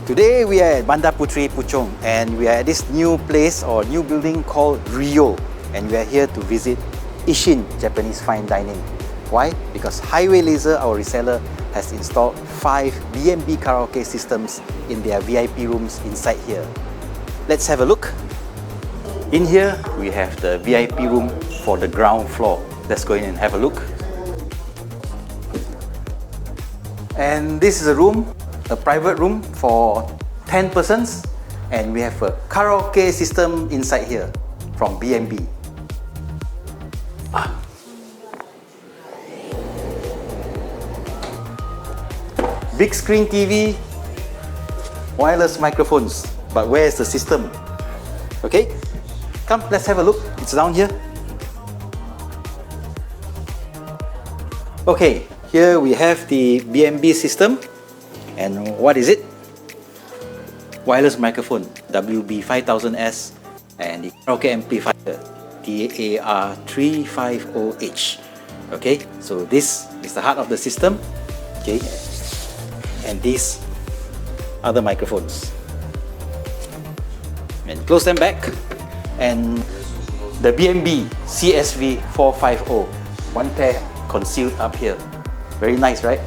Today we are at Bandar Puteri, Puchong, and we are at this new place or new building called Rio, and we are here to visit Ishin Fine Dining. Why? Because Highway Laser, our reseller, has installed 5 BMB Karaoke systems in their VIP rooms inside here. Let's have a look. In here, we have the VIP room for the ground floor. Let's go in and have a look. And this is a room, a private room for 10 persons, and we have a karaoke system inside here from BMB. Big screen TV, wireless microphones, but where is the system? Okay, come, let's have a look. It's down here. Okay, here we have the BMB system. And what is it? Wireless microphone, WB5000S, and the karaoke amplifier, TAR350H. Okay, so this is the heart of the system. Okay, and these are the microphones. And close them back. And the BMB CSV450, one pair concealed up here. Very nice, right?